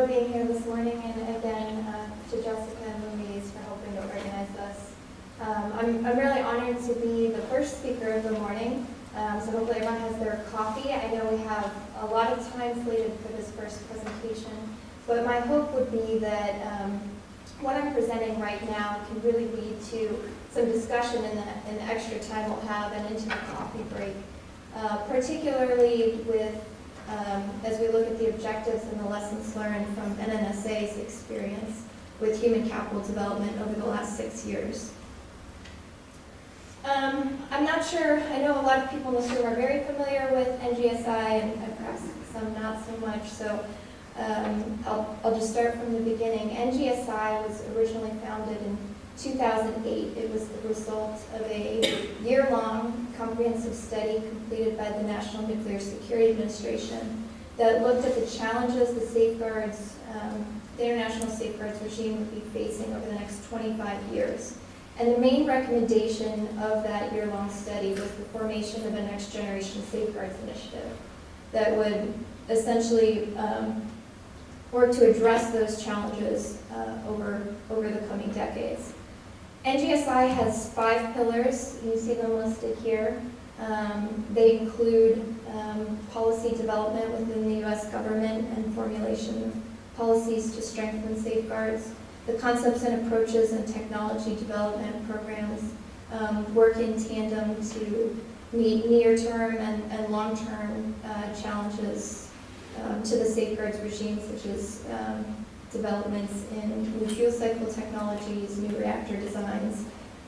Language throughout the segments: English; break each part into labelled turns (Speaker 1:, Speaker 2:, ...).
Speaker 1: for being here this morning, and again to Jessica and Louise for helping to organize this. I'm really honored to be the first speaker of the morning, so hopefully everyone has their coffee. I know we have a lot of time slated for this first presentation, but my hope would be that what I'm presenting right now can really lead to some discussion in the extra time we'll have and into the coffee break, particularly with as we look at the objectives and the lessons learned from NNSA's experience with human capital development over the last 6 years. I'm not sure, I know a lot of people in this room are very familiar with NGSI and perhaps some not so much, so I'll just start from the beginning. NGSI was originally founded in 2008. It was the result of a year-long comprehensive study completed by the National Nuclear Security Administration that looked at the challenges the safeguards, the international safeguards regime would be facing over the next 25 years. And the main recommendation of that year-long study was the formation of a next generation safeguards initiative that would essentially work to address those challenges over the coming decades. NGSI has 5 pillars. You see them listed here. They include policy development within the U.S. government and formulation of policies to strengthen safeguards, the concepts and approaches and technology development programs work in tandem to meet near-term and long-term challenges to the safeguards regime, such as developments in new fuel cycle technologies, new reactor designs.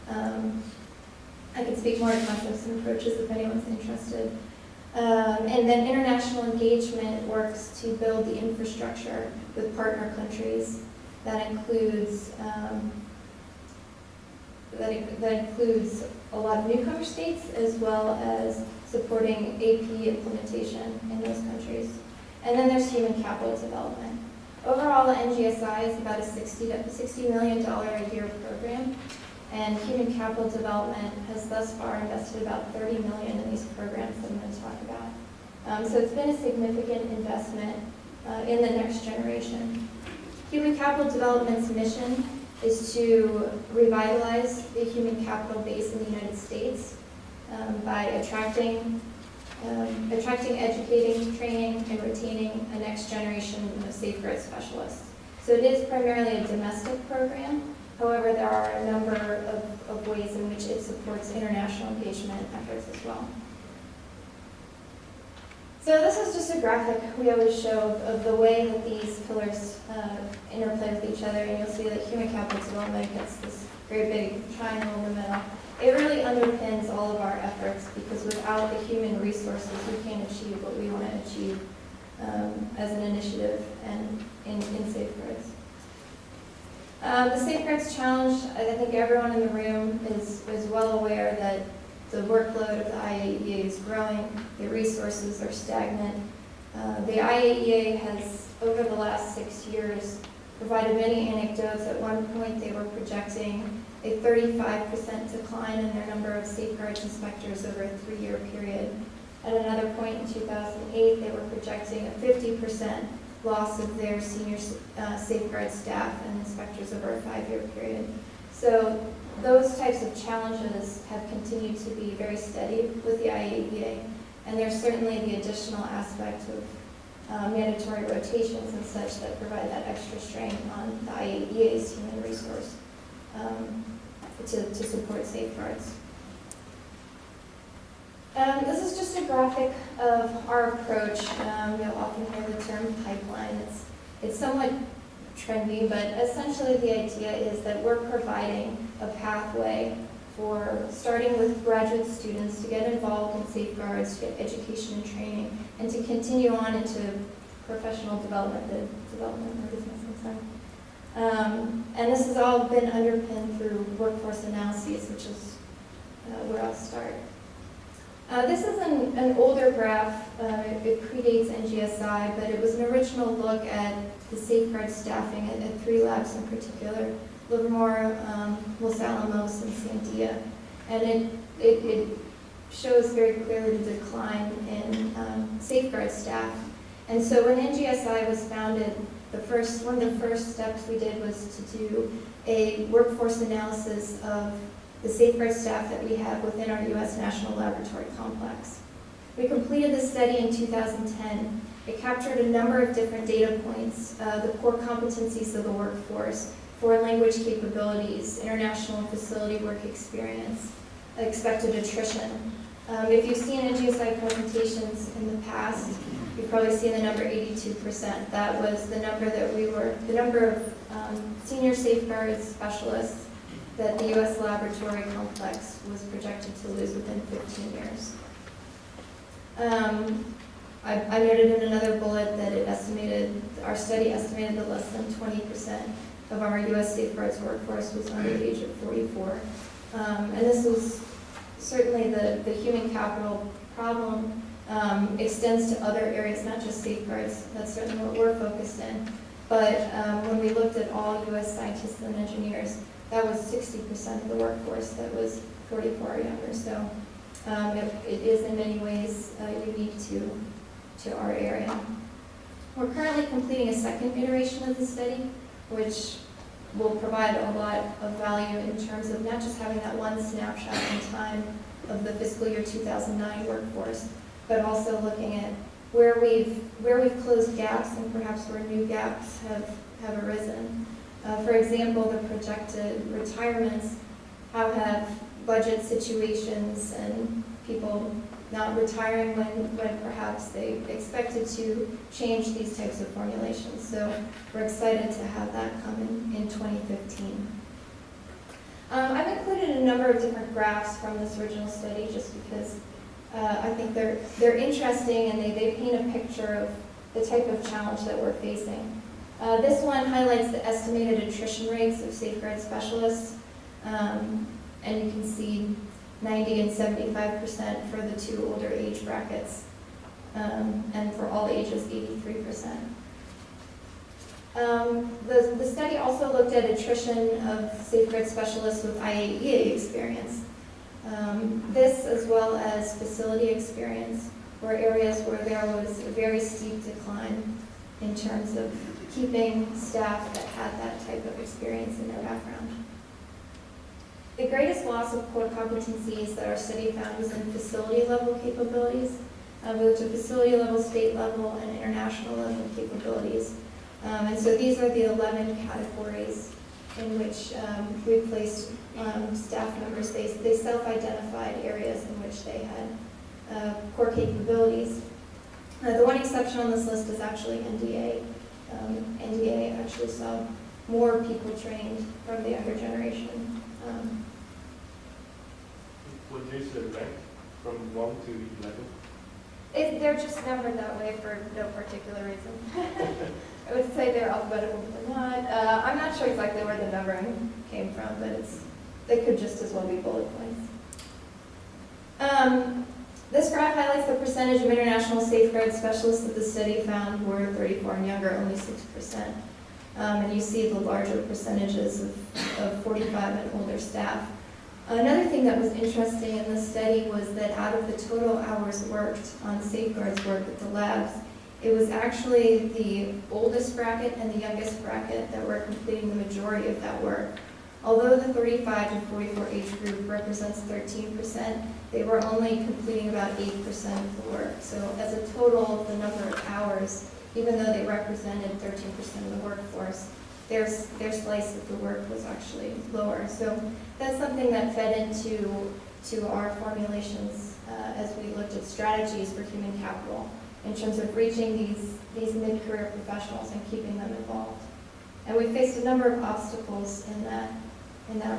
Speaker 1: I can speak more to concepts and approaches if anyone's interested. And then international engagement works to build the infrastructure with partner countries. That includes a lot of newcomer states, as well as supporting AP implementation in those countries. And then there's human capital development. Overall, NGSI is about a $60 million a year program, and human capital development has thus far invested about $30 million in these programs that I'm going to talk about. So it's been a significant investment in the next generation. Human capital development's mission is to revitalize the human capital base in the United States by attracting, educating, training, and retaining a next generation of safeguard specialists. So it is primarily a domestic program. However, there are a number of ways in which it supports international engagement efforts as well. So this is just a graphic we always show of the way that these pillars interplay with each other, and you'll see that human capital development gets this very big triangle in the middle. It really underpins all of our efforts, because without the human resources, we can't achieve what we want to achieve as an initiative and in safeguards. The Safeguards Challenge, I think everyone in the room is well aware that the workload of the IAEA is growing, the resources are stagnant. The IAEA has, over the last 6 years, provided many anecdotes. At one point, they were projecting a 35% decline in their number of safeguards inspectors over a 3-year period. At another point in 2008, they were projecting a 50% loss of their senior safeguard staff and inspectors over a 5-year period. So those types of challenges have continued to be very steady with the IAEA, and there's certainly the additional aspect of mandatory rotations and such that provide that extra strain on the IAEA's human resource to support safeguards. This is just a graphic of our approach. You'll often hear the term pipeline. It's somewhat trendy, but essentially the idea is that we're providing a pathway for starting with graduate students to get involved in safeguards, to get education and training, and to continue on into professional development, and this has all been underpinned through workforce analyses, which is where I'll start. This is an older graph. It predates NGSI, but it was an original look at the safeguard staffing at 3 labs in particular, Livermore, Los Alamos, and Sandia. And it shows very clearly the decline in safeguard staff. And so when NGSI was founded, one of the first steps we did was to do a workforce analysis of the safeguard staff that we have within our U.S. National Laboratory Complex. We completed this study in 2010. It captured a number of different data points, the core competencies of the workforce, foreign language capabilities, international and facility work experience, expected attrition. If you've seen NGSI presentations in the past, you've probably seen the number 82%. That was the number the number of senior safeguards specialists that the U.S. Laboratory Complex was projected to lose within 15 years. I noted in another bullet that our study estimated that less than 20% of our U.S. safeguards workforce was under the age of 44. And this was certainly the human capital problem extends to other areas, not just safeguards. That's certainly what we're focused in. But when we looked at all U.S. scientists and engineers, that was 60% of the workforce that was 44 or younger. So it is in many ways unique to our area. We're currently completing a second iteration of the study, which will provide a lot of value in terms of not just having that one snapshot in time of the fiscal year 2009 workforce, but also looking at where we've closed gaps and perhaps where new gaps have arisen. For example, the projected retirements, how have budget situations and people not retiring when perhaps they expected to change these types of formulations. So we're excited to have that come in 2015. I've included a number of different graphs from this original study just because I think they're interesting and they paint a picture of the type of challenge that we're facing. This one highlights the estimated attrition rates of safeguard specialists, and you can see 90 and 75% for the two older age brackets, and for all ages, 83%. The study also looked at attrition of safeguard specialists with IAEA experience. This, as well as facility experience, were areas where there was a very steep decline in terms of keeping staff that had that type of experience in their background. The greatest loss of core competencies that our study found was in facility level capabilities. We looked at facility level, state level, and international level capabilities. And so these are the 11 categories in which we placed staff members. They self-identified areas in which they had core capabilities. The one exception on this list is actually NDA. NDA actually saw more people trained from the younger generation.
Speaker 2: Would you say rank from 1 to 11?
Speaker 1: They're just numbered that way for no particular reason. I would say they're alphabetical, but not. I'm not sure exactly where the numbering came from, but they could just as well be bullet points. This graph highlights the percentage of international safeguard specialists that the study found were 34 and younger, only 6%. And you see the larger percentages of 45 and older staff. Another thing that was interesting in this study was that out of the total hours worked on safeguards work at the labs, it was actually the oldest bracket and the youngest bracket that were completing the majority of that work. Although the 35 to 44 age group represents 13%, they were only completing about 8% of the work. So as a total of the number of hours, even though they represented 13% of the workforce, their slice of the work was actually lower. So that's something that fed into our formulations as we looked at strategies for human capital in terms of reaching these mid-career professionals and keeping them involved. And we faced a number of obstacles in that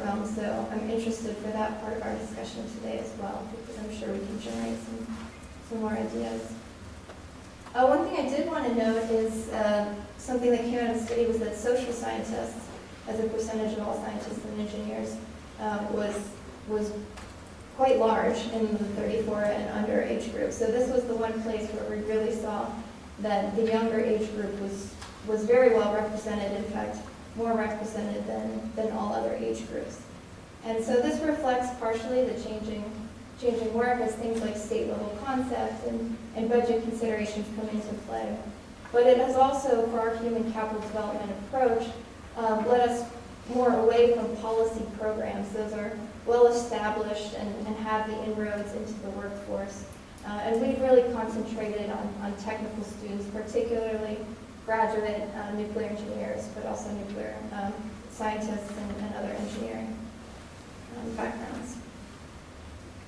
Speaker 1: realm, so I'm interested for that part of our discussion today as well, because I'm sure we can generate some more ideas. One thing I did want to note is something that came out of the study was that social scientists, as a percentage of all scientists and engineers, was quite large in the 34 and under age group. So this was the one place where we really saw that the younger age group was very well represented, in fact, more represented than all other age groups. And so this reflects partially the changing work as things like state level concepts and budget considerations come into play. But it has also, for our human capital development approach, led us more away from policy programs. Those are well established and have the inroads into the workforce. And we've really concentrated on technical students, particularly graduate nuclear engineers, but also nuclear scientists and other engineering backgrounds.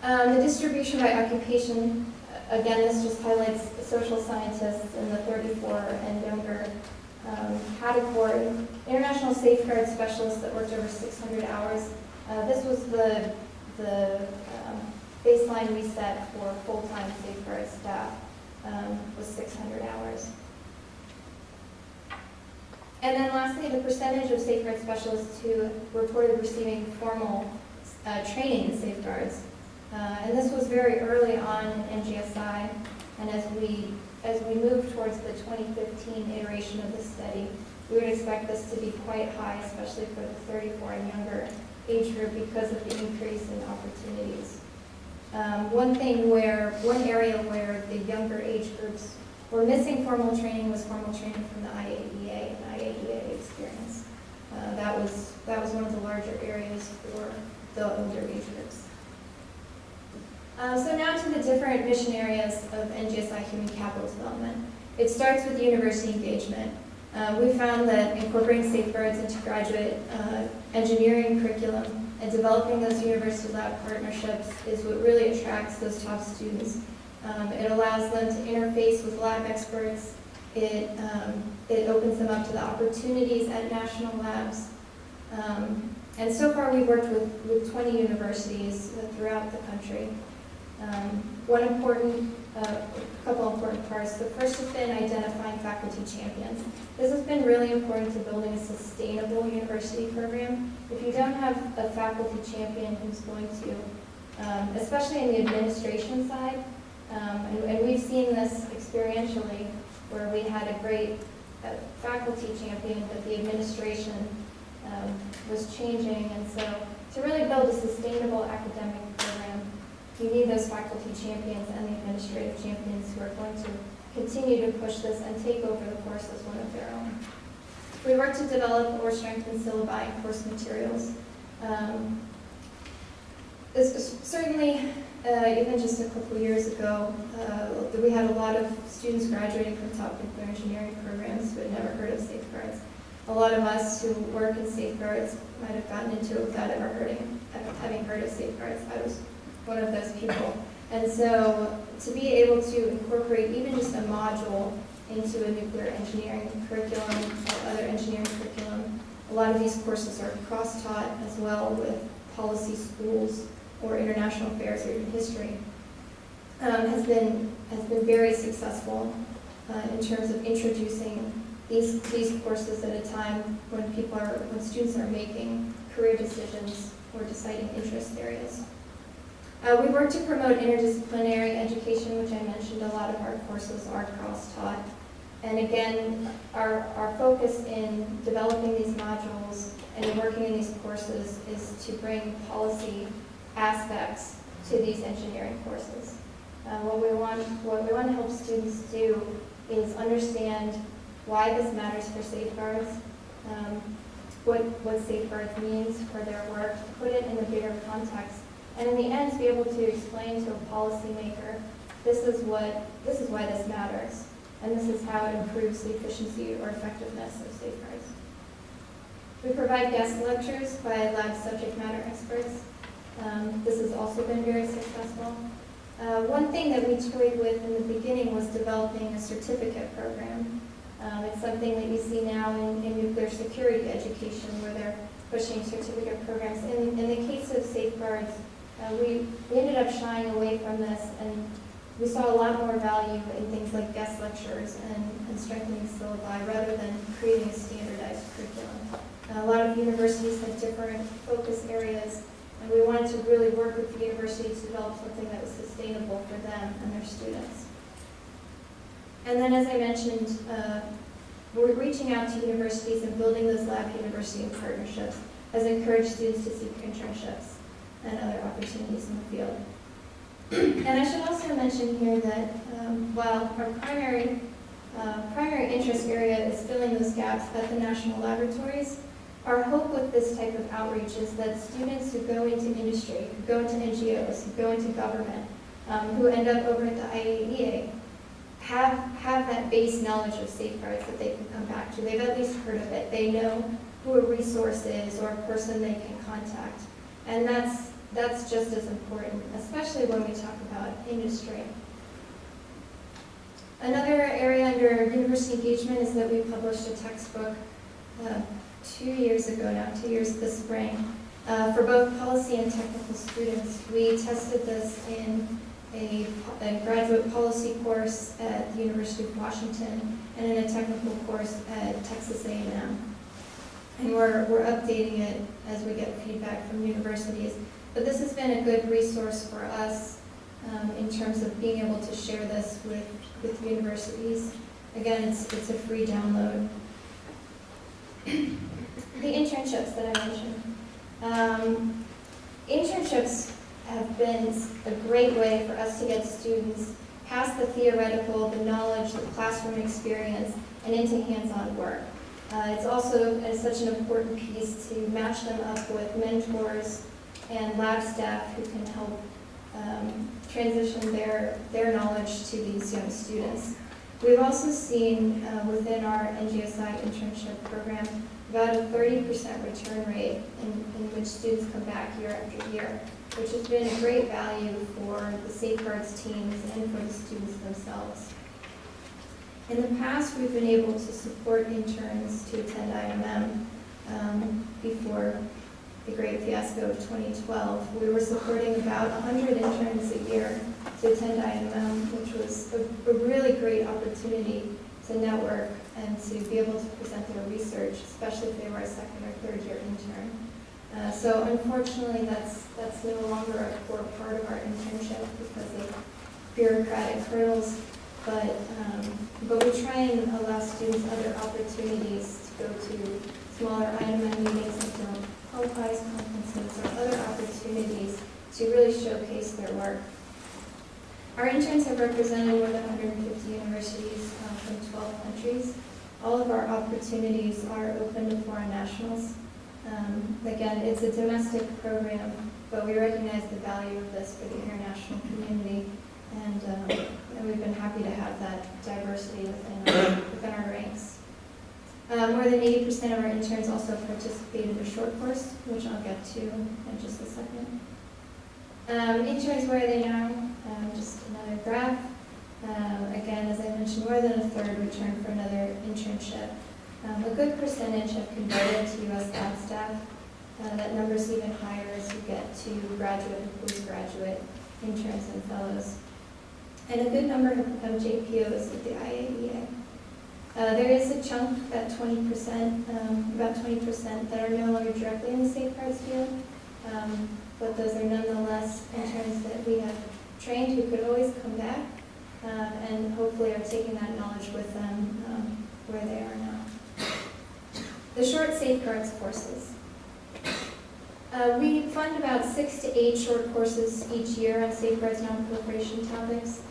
Speaker 1: The distribution by occupation, again, this just highlights social scientists in the 34 and younger category. International safeguard specialists that worked over 600 hours. This was the baseline we set for full-time safeguard staff, was 600 hours. And then lastly, the percentage of safeguard specialists who reported receiving formal training in safeguards. And this was very early on in NGSI, and as we move towards the 2015 iteration of the study, we would expect this to be quite high, especially for the 34 and younger age group because of the increase in opportunities. One area where the younger age groups were missing formal training was formal training from the IAEA and IAEA experience. That was one of the larger areas for the older age groups. So now to the different mission areas of NGSI human capital development. It starts with university engagement. We found that incorporating safeguards into graduate engineering curriculum and developing those university lab partnerships is what really attracts those top students. It allows them to interface with lab experts. It opens them up to the opportunities at national labs. And so far we've worked with 20 universities throughout the country. A couple important parts. The first has been identifying faculty champions. This has been really important to building a sustainable university program. If you don't have a faculty champion who's going to, especially in the administration side, and we've seen this experientially, where we had a great faculty champion, but the administration was changing, and so to really build a sustainable academic program, you need those faculty champions and the administrative champions who are going to continue to push this and take over the course as one of their own. We work to develop or strengthen syllabi and course materials. Certainly, even just a couple years ago, we had a lot of students graduating from top nuclear engineering programs who had never heard of safeguards. A lot of us who work in safeguards might have gotten into it without ever having heard of safeguards. I was one of those people. And so to be able to incorporate even just a module into a nuclear engineering curriculum or other engineering curriculum, a lot of these courses are cross-taught as well with policy schools or international affairs or even history, has been very successful in terms of introducing these courses at a time when students are making career decisions or deciding interest areas. We work to promote interdisciplinary education, which I mentioned. A lot of our courses are cross-taught. And again, our focus in developing these modules and in working in these courses is to bring policy aspects to these engineering courses. What we want to help students do is understand why this matters for safeguards, what safeguards means for their work, put it in a bigger context, and in the end, to be able to explain to a policymaker, this is why this matters, and this is how it improves the efficiency or effectiveness of safeguards. We provide guest lectures by lab subject matter experts. This has also been very successful. One thing that we toyed with in the beginning was developing a certificate program. It's something that you see now in nuclear security education, where they're pushing certificate programs. In the case of safeguards, we ended up shying away from this, and we saw a lot more value in things like guest lectures and strengthening syllabi rather than creating a standardized curriculum. A lot of universities have different focus areas, and we wanted to really work with the university to develop something that was sustainable for them and their students. And then, as I mentioned, we're reaching out to universities and building those lab-university partnerships has encouraged students to seek internships and other opportunities in the field. And I should also mention here that while our primary primary interest area is filling those gaps at the national laboratories. Our hope with this type of outreach is that students who go into industry, who go into NGOs, who go into government, who end up over at the IAEA, have that base knowledge of safeguards that they can come back to. They've at least heard of it. They know who a resource is or a person they can contact. And that's just as important, especially when we talk about industry. Another area under university engagement is that we published a textbook 2 years ago now, 2 years this spring, for both policy and technical students. We tested this in a graduate policy course at the University of Washington and in a technical course at Texas A&M. And we're updating it as we get feedback from universities. But this has been a good resource for us in terms of being able to share this with universities. Again, it's a free download. The internships that I mentioned. Internships have been a great way for us to get students past the theoretical, the knowledge, the classroom experience, and into hands-on work. It's also such an important piece to match them up with mentors and lab staff who can help transition their knowledge to these young students. We've also seen within our NGSI internship program about a 30% return rate in which students come back year after year, which has been a great value for the safeguards teams and for the students themselves. In the past, we've been able to support interns to attend INMM before the great fiasco of 2012. We were supporting about 100 interns a year to attend INMM, which was a really great opportunity to network and to be able to present their research, especially if they were a second or third year intern. So unfortunately, that's no longer a core part of our internship because of bureaucratic hurdles. But we try and allow students other opportunities to go to smaller INMM meetings like Qualifies conferences or other opportunities to really showcase their work. Our interns have represented more than 150 universities from 12 countries. All of our opportunities are open to foreign nationals. Again, it's a domestic program, but we recognize the value of this for the international community, and we've been happy to have that diversity within our ranks. More than 80% of our interns also participated in a short course, which I'll get to in just a second. Interns, where are they now? Just another graph. Again, as I mentioned, more than a third returned for another internship. A good percentage have converted to U.S. lab staff. That number is even higher as you get to graduate and postgraduate interns and fellows. And a good number have become JPOs at the IAEA. There is a chunk, that 20%, about 20% that are no longer directly in the safeguards field, but those are nonetheless interns that we have trained who could always come back and hopefully are taking that knowledge with them where they are now. The short safeguards courses. We fund about 6 to 8 short courses each year on safeguards non-proliferation topics.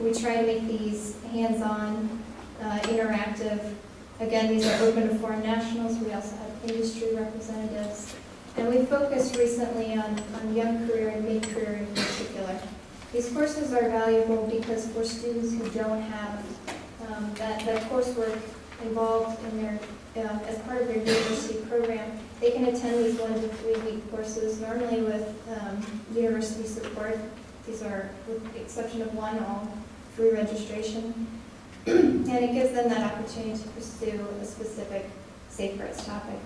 Speaker 1: We try to make these hands-on, interactive. Again, these are open to foreign nationals. We also have industry representatives. And we focused recently on young career and mid-career in particular. These courses are valuable because for students who don't have that coursework involved in their, as part of their university program, they can attend these 1 to 3 week courses, normally with university support. These are, with the exception of one, all free registration. And it gives them that opportunity to pursue a specific safeguards topic.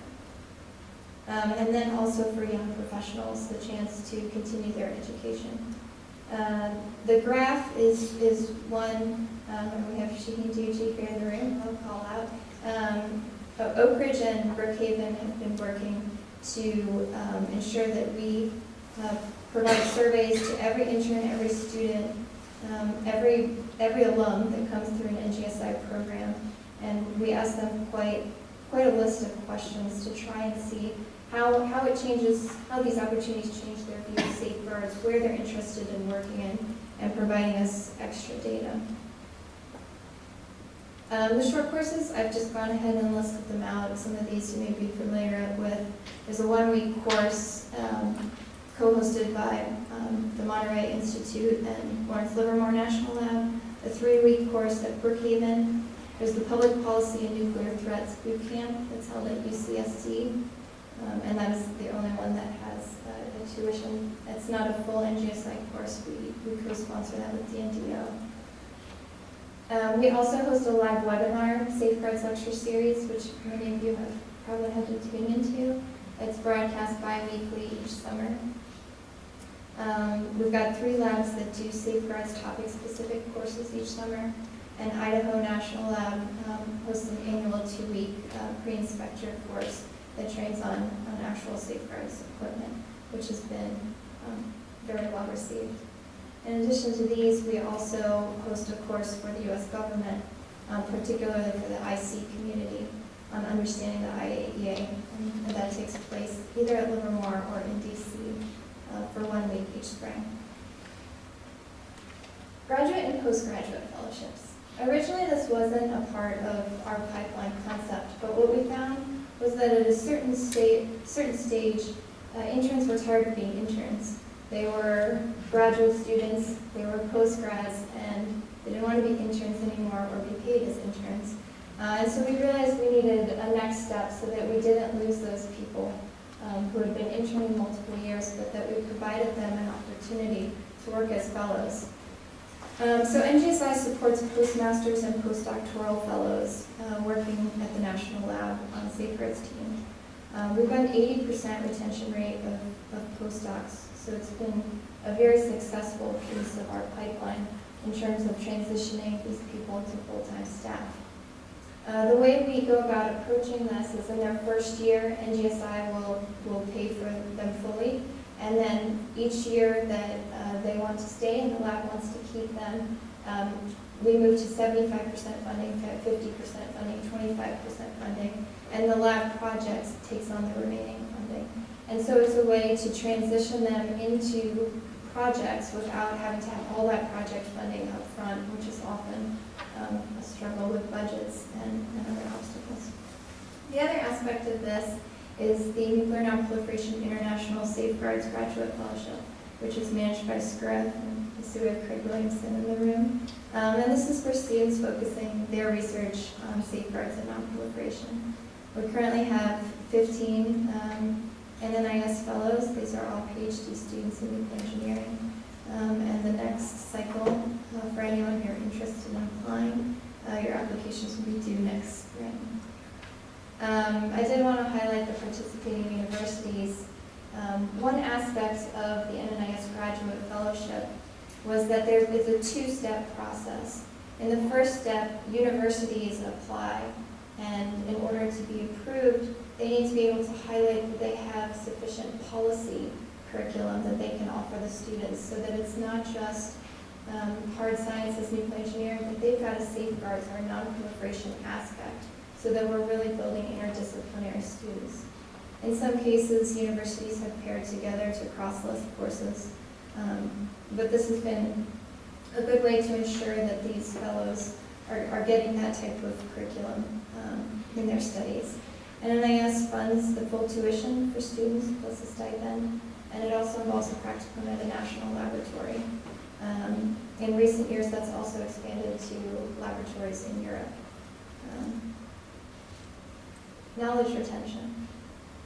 Speaker 1: And then also for young professionals, the chance to continue their education. The graph is one, and we have Shaheen Duji here in the room, I'll call out. Oak Ridge and Brookhaven have been working to ensure that we provide surveys to every intern, every student, every alum that comes through an NGSI program, and we ask them quite a list of questions to try and see how it changes, how these opportunities change their view of safeguards, where they're interested in working in, and providing us extra data. The short courses, I've just gone ahead and listed them out. Some of these you may be familiar with. There's a one-week course co-hosted by the Monterey Institute and Lawrence Livermore National Lab, a 3-week course at Brookhaven. There's the Public Policy and Nuclear Threats Boot Camp that's held at UCSD, and that is the only one that has a tuition. It's not a full NGSI course. We co-sponsor that with DNDO. We also host a live webinar, Safeguards Lecture Series, which many of you have probably had to tune into. It's broadcast bi-weekly each summer. We've got 3 labs that do Safeguards topic-specific courses each summer, and Idaho National Lab hosts an annual 2-week pre-inspector course that trains on actual Safeguards equipment, which has been very well received. In addition to these, we also host a course for the U.S. government, particularly for the IC community, on understanding the IAEA, and that takes place either at Livermore or in D.C. For 1 week each spring. Graduate and postgraduate fellowships. Originally, this wasn't a part of our pipeline concept, but what we found was that at a certain stage, interns were tired of being interns. They were graduate students, they were postgrads, and they didn't want to be interns anymore or be paid as interns. And so we realized we needed a next step so that we didn't lose those people who had been interning multiple years, but that we provided them an opportunity to work as fellows. So NGSI supports postmasters and postdoctoral fellows working at the National Lab on Safeguards team. We've got an 80% retention rate of postdocs, so it's been a very successful piece of our pipeline in terms of transitioning these people to full-time staff. The way we go about approaching this is in their first year, NGSI will pay for them fully, and then each year that they want to stay and the lab wants to keep them, we move to 75% funding, 50% funding, 25% funding, and the lab project takes on the remaining funding. And so it's a way to transition them into projects without having to have all that project funding up front, which is often a struggle with budgets and other obstacles. The other aspect of this is the Nuclear Non-Proliferation International Safeguards Graduate Fellowship, which is managed by SCREF, and I see we have Craig Williamson in the room. And this is for students focusing their research on safeguards and non-proliferation. We currently have 15 NNIS fellows. These are all PhD students in nuclear engineering. And the next cycle, for anyone who are interested in applying, your applications will be due next spring. I did want to highlight the participating universities. One aspect of the NNIS Graduate Fellowship was that there is a 2-step process. In the first step, universities apply, and in order to be approved, they need to be able to highlight that they have sufficient policy curriculum that they can offer the students, so that it's not just hard sciences, nuclear engineering, but they've got a safeguards or non-proliferation aspect, so that we're really building interdisciplinary students. In some cases, universities have paired together to cross-list courses, but this has been a good way to ensure that these fellows are getting that type of curriculum in their studies. NNIS funds the full tuition for students plus a stipend, and it also involves a practicum at a national laboratory. In recent years, that's also expanded to laboratories in Europe. Knowledge retention.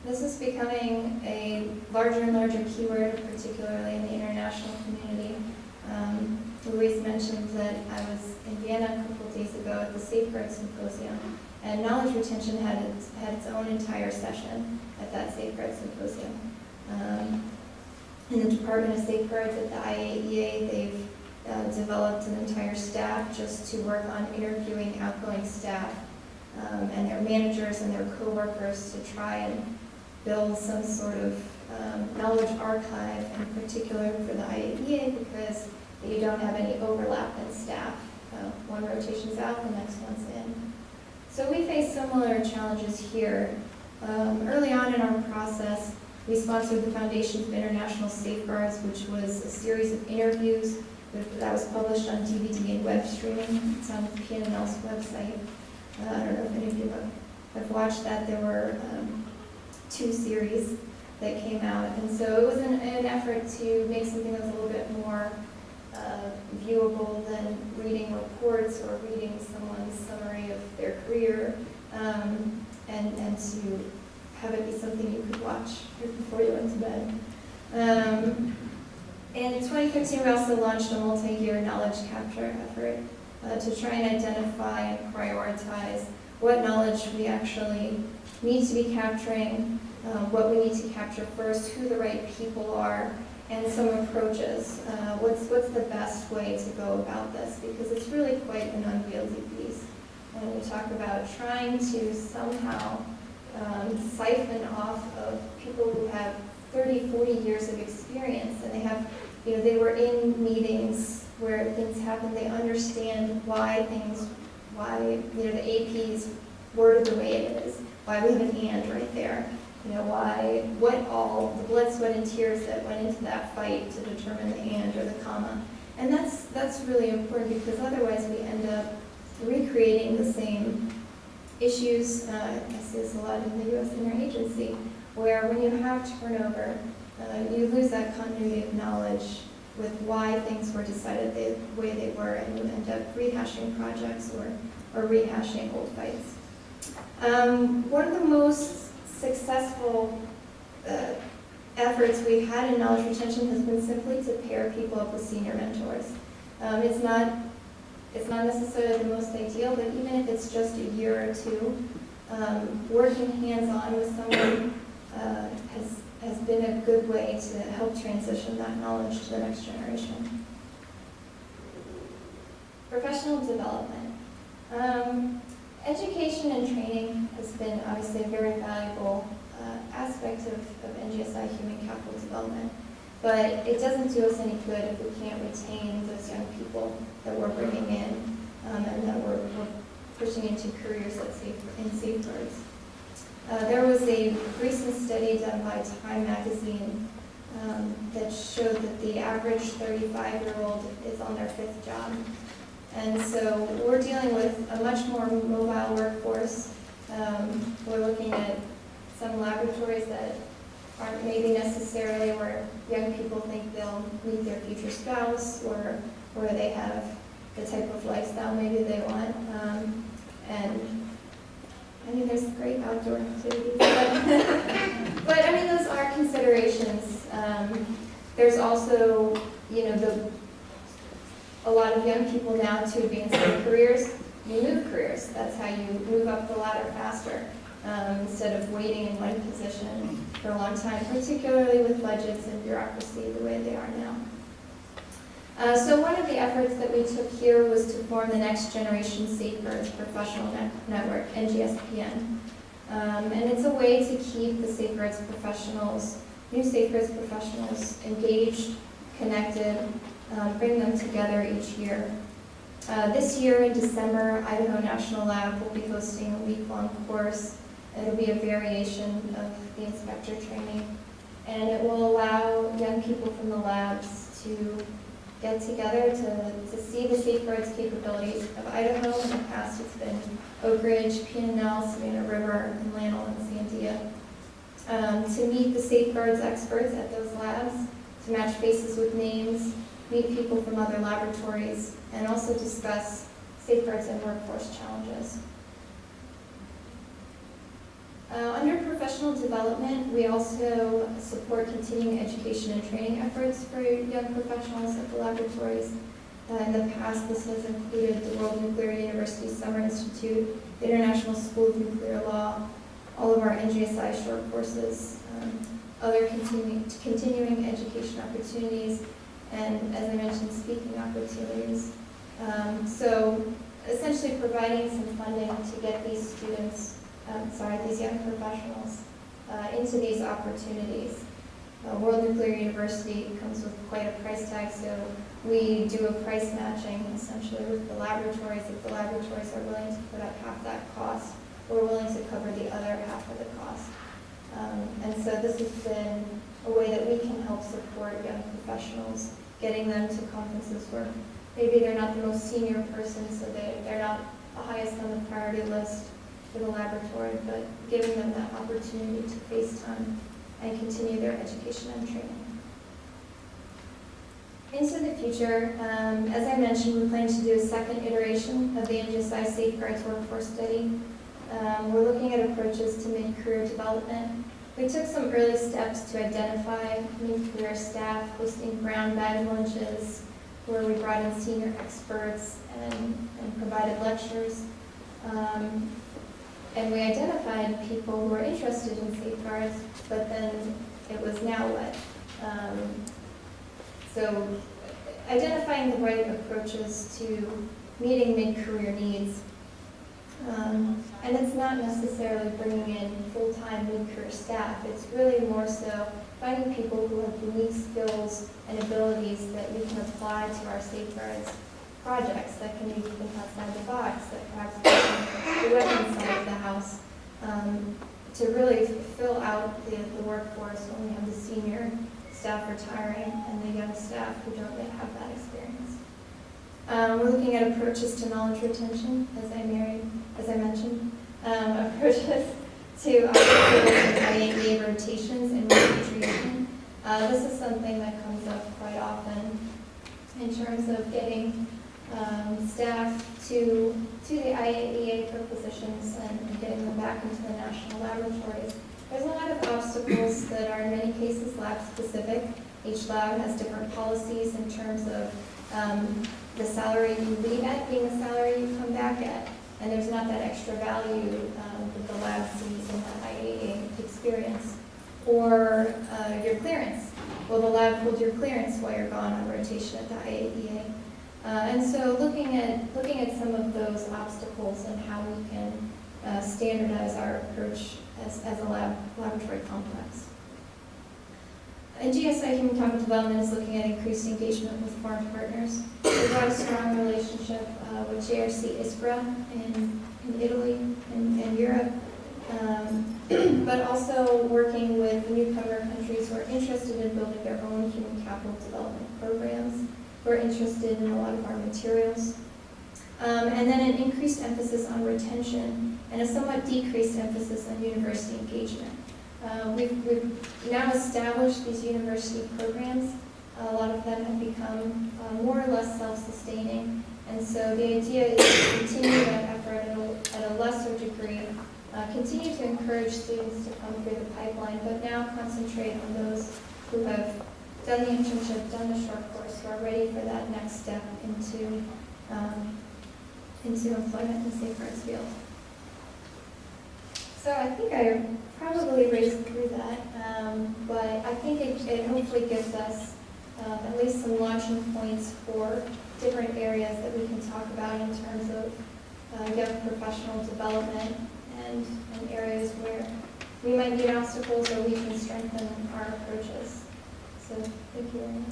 Speaker 1: This is becoming a larger and larger keyword, particularly in the international community. Louise mentioned that I was in Vienna a couple of days ago at the Safeguards Symposium, and knowledge retention had its own entire session at that Safeguards Symposium. In the Department of Safeguards at the IAEA, they've developed an entire staff just to work on interviewing outgoing staff and their managers and their co-workers to try and build some sort of knowledge archive, in particular for the IAEA, because you don't have any overlap in staff. One rotation's out, the next one's in. So we face similar challenges here. Early on in our process, we sponsored the Foundations of International Safeguards, which was a series of interviews that was published on DVD and web streaming. It's on PNL's website. I don't know if any of you have watched that. There were 2 series that came out, and so it was an effort to make something that was a little bit more viewable than reading reports or reading someone's summary of their career, and to have it be something you could watch before you went to bed. And in 2015, we also launched a multi-year knowledge capture effort to try and identify and prioritize what knowledge we actually need to be capturing, what we need to capture first, who the right people are, and some approaches. What's the best way to go about this? Because it's really quite an unwieldy beast. When we talk about trying to somehow siphon off of people who have 30, 40 years of experience, and they have, they were in meetings where things happen, they understand why the AP's worded the way it is, why we have an and right there, what all the blood, sweat, and tears that went into that fight to determine the and or the comma. And that's really important, because otherwise we end up recreating the same issues. I see this a lot in the U.S. interagency, where when you have turnover, you lose that continuity of knowledge with why things were decided the way they were, and you end up rehashing projects or rehashing old fights. One of the most successful efforts we've had in knowledge retention has been simply to pair people up with senior mentors. It's not necessarily the most ideal, but even if it's just a year or two, working hands-on with someone has been a good way to help transition that knowledge to the next generation. Professional development. Education and training has been obviously a very valuable aspect of NGSI human capital development, but it doesn't do us any good if we can't retain those young people that we're bringing in and that we're pushing into careers in safeguards. There was a recent study done by Time magazine that showed that the average 35-year-old is on their 5th job. And so we're dealing with a much more mobile workforce. We're looking at some laboratories that aren't maybe necessarily where young people think they'll meet their future spouse, or where they have the type of lifestyle maybe they want. And I mean, there's great outdoor activities, but I mean, those are considerations. There's also, a lot of young people now to advance their careers, you move careers. That's how you move up the ladder faster, instead of waiting in one position for a long time, particularly with budgets and bureaucracy the way they are now. So one of the efforts that we took here was to form the Next Generation Safeguards Professional Network, NGSPN. And it's a way to keep the safeguards professionals, new safeguards professionals, engaged, connected, bring them together each year. This year in December, Idaho National Lab will be hosting a week-long course. It'll be a variation of the inspector training, and it will allow young people from the labs to get together to see the safeguards capabilities of Idaho. In the past, it's been Oak Ridge, PNL, Savannah River, and Lanel and Sandia. To meet the safeguards experts at those labs, to match faces with names, meet people from other laboratories, and also discuss safeguards and workforce challenges. Under professional development, we also support continuing education and training efforts for young professionals at the laboratories. In the past, this has included the World Nuclear University Summer Institute, the International School of Nuclear Law, all of our NGSI short courses, other continuing education opportunities, and, as I mentioned, speaking opportunities. So essentially providing some funding to get these students, these young professionals into these opportunities. World Nuclear University comes with quite a price tag, so we do a price matching essentially with the laboratories. If the laboratories are willing to put up half that cost, we're willing to cover the other half of the cost. And so this has been a way that we can help support young professionals getting them to conferences where maybe they're not the most senior person, so they're not the highest on the priority list for the laboratory, but giving them that opportunity to face time and continue their education and training. Into the future, as I mentioned, we plan to do a second iteration of the NGSI Safeguards Workforce Study. We're looking at approaches to mid-career development. We took some early steps to identify mid-career staff, hosting brown badge lunches, where we brought in senior experts and provided lectures. And we identified people who were interested in safeguards, but then it was now what? So identifying the right approaches to meeting mid-career needs. And it's not necessarily bringing in full-time mid-career staff. It's really more so finding people who have unique skills and abilities that we can apply to our safeguards projects that can maybe think outside the box, that perhaps the weapons side of the house, to really fill out the workforce when we have the senior staff retiring and the young staff who don't yet have that experience. We're looking at approaches to knowledge retention, as I mentioned, approaches to obstacles and IAEA rotations and repatriation. This is something that comes up quite often in terms of getting staff to the IAEA for positions and getting them back into the national laboratories. There's a lot of obstacles that are in many cases lab specific. Each lab has different policies in terms of the salary you leave at being the salary you come back at. And there's not that extra value that the lab sees in the IAEA experience. Or your clearance. Will the lab hold your clearance while you're gone on rotation at the IAEA? And so looking at some of those obstacles and how we can standardize our approach as a laboratory complex. GSI Human Capital Development is looking at increased engagement with foreign partners. We've got a strong relationship with JRC ISPRA in Italy and Europe, but also working with newcomer countries who are interested in building their own human capital development programs, who are interested in a lot of our materials. And then an increased emphasis on retention and a somewhat decreased emphasis on university engagement. We've now established these university programs. A lot of them have become more or less self-sustaining, and so the idea is to continue that effort at a lesser degree, continue to encourage students to come through the pipeline, but now concentrate on those who have done the internship, done the short course, who are ready for that next step into employment in the safeguards field. So I think I probably raced through that, but I think it hopefully gives us at least some launching points for different areas that we can talk about in terms of young professional development and areas where we might meet obstacles or we can strengthen our approaches. So thank you very much.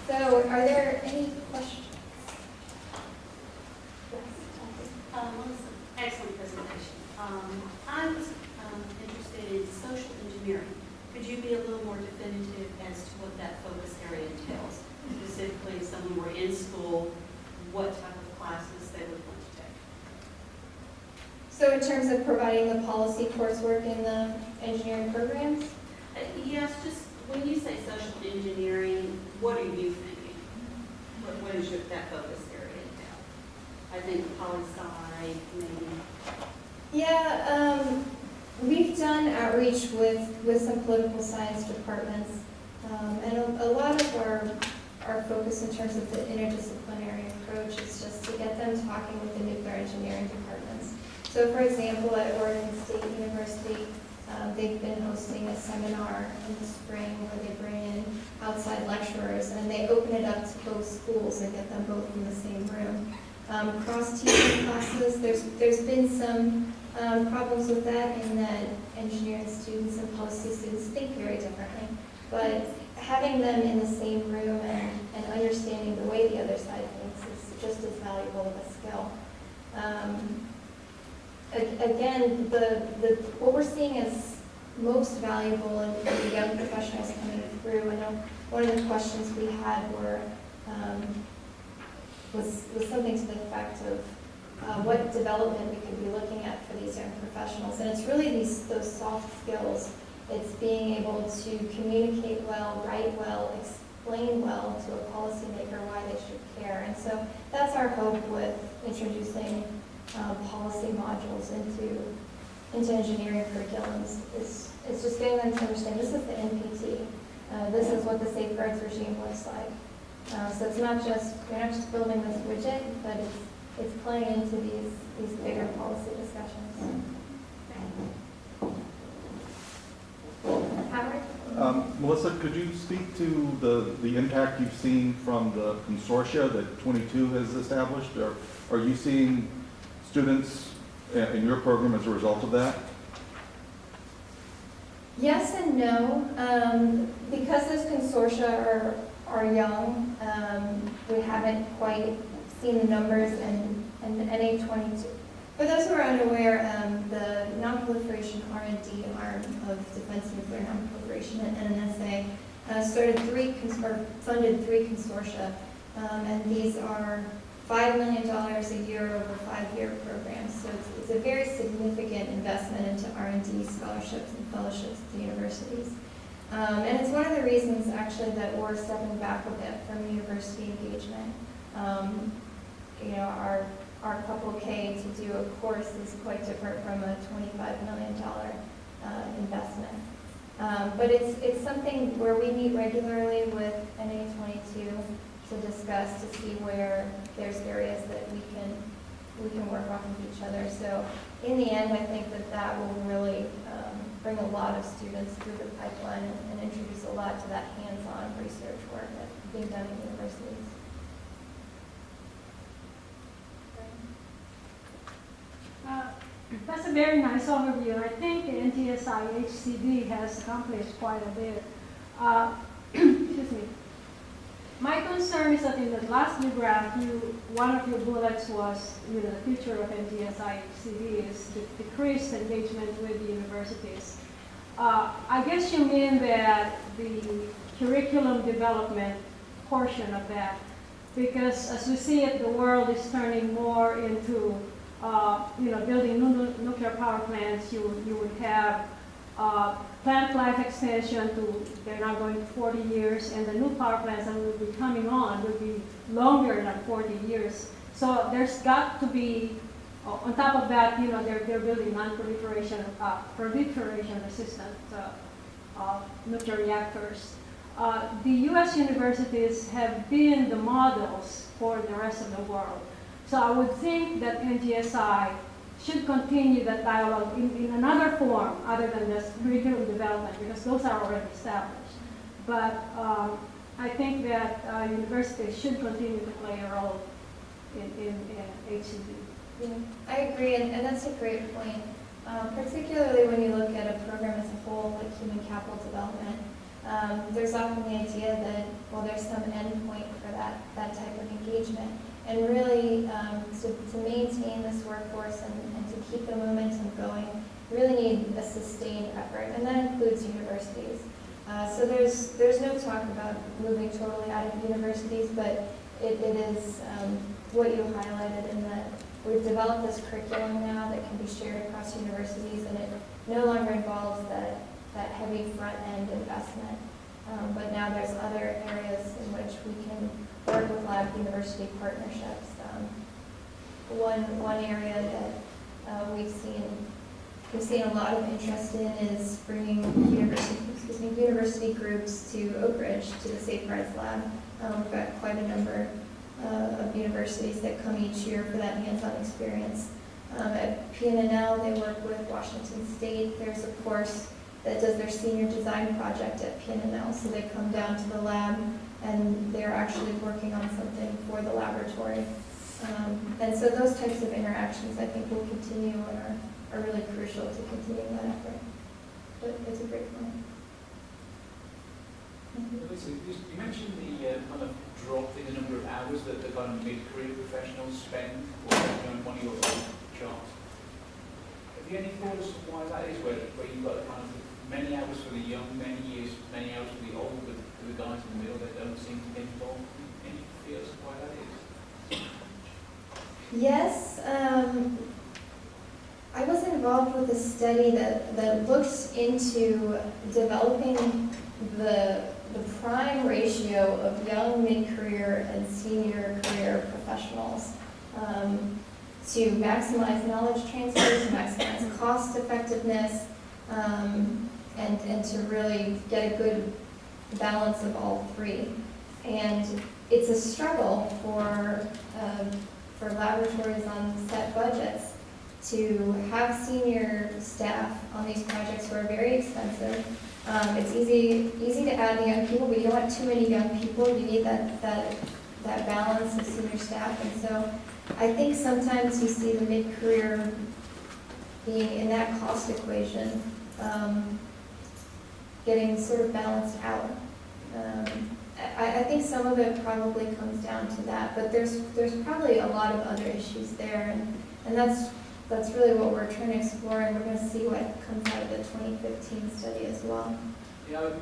Speaker 1: So, are there any questions? Yes.
Speaker 3: Melissa, excellent presentation. I was interested in social engineering. Could you be a little more definitive as to what that focus area entails? Specifically, if someone were in school, what type of classes they would want to take?
Speaker 1: So in terms of providing the policy coursework in the engineering programs?
Speaker 3: Yes, just when you say social engineering, what are you thinking? What is that focus area entail? I think poli-sci, maybe.
Speaker 1: Yeah, we've done outreach with some political science departments, and a lot of our focus in terms of the interdisciplinary approach is just to get them talking with the nuclear engineering departments. So for example, at Oregon State University, they've been hosting a seminar in the spring where they bring in outside lecturers and they open it up to both schools and get them both in the same room. Cross-teaching classes, there's been some problems with that in that engineering students and policy students think very differently. But having them in the same room and understanding the way the other side thinks is just as valuable of a skill. again, what we're seeing as most valuable in the young professionals coming through, I know one of the questions we had was something to the effect of what development we could be looking at for these young professionals. And it's really those soft skills. It's being able to communicate well, write well, explain well to a policymaker why they should care. And so that's our hope with introducing policy modules into engineering curriculums. It's just getting them to understand this is the NPT. This is what the safeguards regime looks like. So it's not just, you're not just building this widget, but it's playing into these bigger policy discussions. Howard?
Speaker 4: Melissa, could you speak to the impact you've seen from the consortia that 22 has established? Are you seeing students in your program as a result of that?
Speaker 1: Yes and no. Because those consortia are young, we haven't quite seen the numbers in NA22. For those who are unaware, the Non-Proliferation R&D arm of Defense Nuclear Non-Proliferation at NNSA funded three consortia, and these are $5 million a year over 5-year programs. So it's a very significant investment into R&D scholarships and fellowships at the universities. And it's one of the reasons actually that we're stepping back a bit from university engagement. Our couple K to do a course is quite different from a $25 million investment. But it's something where we meet regularly with NA22 to discuss, to see where there's areas that we can work off of each other. So in the end, I think that will really bring a lot of students through the pipeline and introduce a lot to that hands-on research work that's being done at universities.
Speaker 5: That's a very nice overview. I think the NTSI HCD has accomplished quite a bit. Excuse me. My concern is that in the last new graph, one of your bullets was, the future of NTSI HCD is the decreased engagement with the universities. I guess you mean that the curriculum development portion of that, because as we see it, the world is turning more into building new nuclear power plants. You would have plant life extension they're now going to 40 years, and the new power plants that will be coming on will be longer than 40 years. So there's got to be, on top of that, they're building non-proliferation, proliferation-resistant nuclear reactors. The U.S. universities have been the models for the rest of the world. So I would think that NTSI should continue that dialogue in another form other than just curriculum development, because those are already established. But I think that universities should continue to play a role in HCD.
Speaker 1: Yeah, I agree, and that's a great point. Particularly when you look at a program as a whole, like human capital development, there's often the idea that, well, there's some endpoint for that type of engagement. And really, to maintain this workforce and to keep the momentum going, really need a sustained effort, and that includes universities. So there's no talk about moving totally out of universities, but it is what you highlighted in that we've developed this curriculum now that can be shared across universities, and it no longer involves that heavy front-end investment. But now there's other areas in which we can work with lab-university partnerships. One area that we've seen a lot of interest in is bringing university groups to Oak Ridge, to the Safeguards Lab. We've got quite a number of universities that come each year for that hands-on experience. At PNNL, they work with Washington State. There's a course that does their senior design project at PNNL, so they come down to the lab and they're actually working on something for the laboratory. And so those types of interactions, I think, will continue and are really crucial to continuing that effort. But it's a great point.
Speaker 6: You mentioned the kind of drop in the number of hours that the kind of mid-career professionals spend on one of your charts. you any thoughts on why that is, where you've got kind of many hours for the young, many hours for the old, but for the guys in the middle that don't seem to get involved? Any fears of why that is?
Speaker 1: Yes, I was involved with a study that looks into developing the prime ratio of young mid-career and senior career professionals to maximize knowledge transfer, to maximize cost effectiveness, and to really get a good balance of all three. And it's a struggle for laboratories on set budgets to have senior staff on these projects who are very expensive. It's easy to add the young people, but you don't want too many young people. You need that balance of senior staff. And so I think sometimes you see the mid-career being in that cost equation, getting sort of balanced out. I think some of it probably comes down to that, but there's probably a lot of other issues there, and that's really what we're trying to explore, and we're going to see what comes out of the 2015 study as well.
Speaker 6: Yeah,